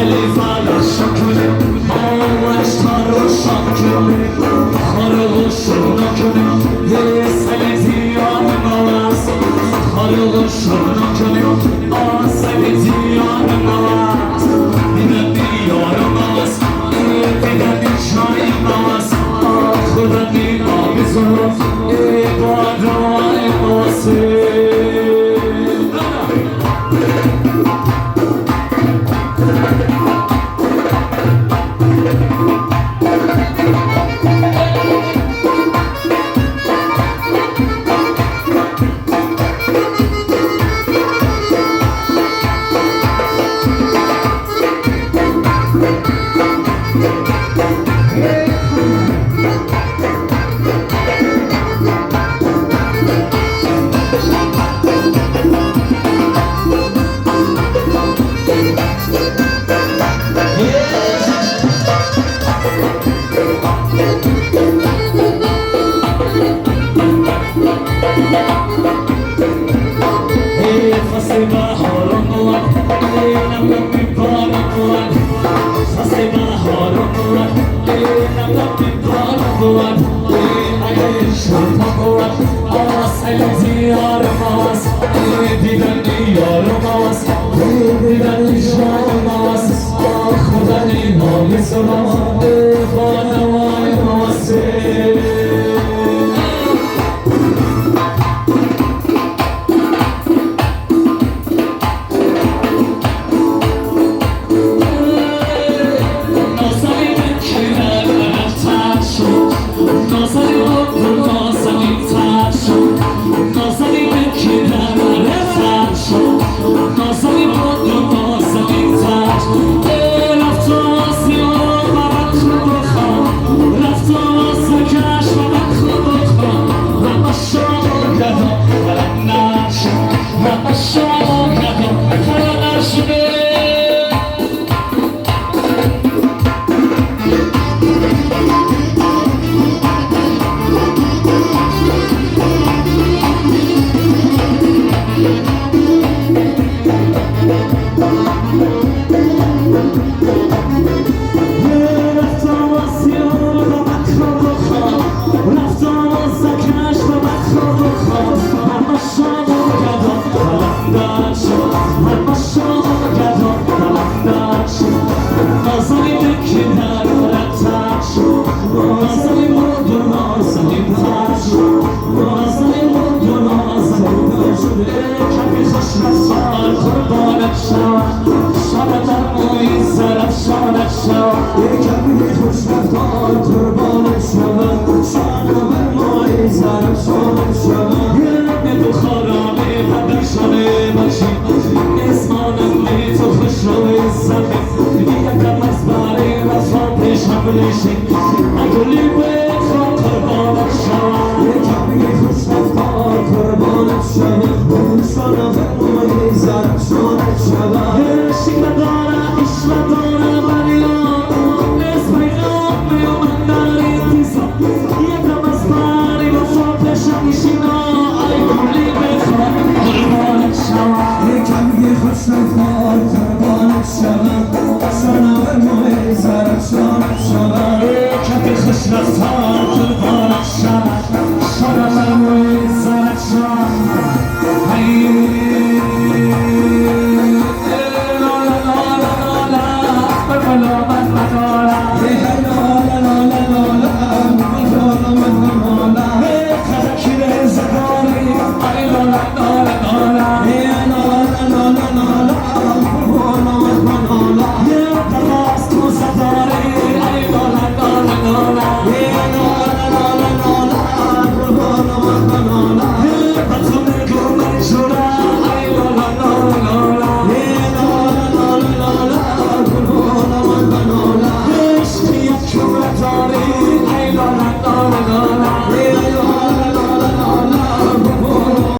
علی فلاشان کنه آوش تراشان کنه خارقشون کنه یه سلی دیان نواز خارقشون کنه آسلی دیان نواز دیدن دیار نواز دیدن دیشای نواز خدا دینا بزرگ بادوان نوازه فصل بهار اومد نم میبارم اومد فصل بهار اومد نم میبارم اومد اگه شرطم اومد آسل دیار ماست دیدن دیار ماست دیدن دیشان ماست خدا نینا بزرم بانوای ماسته اگلی به قربانت شد یکمی خوش رفتار قربانت شد بوشانم به مایی زرد شانت شد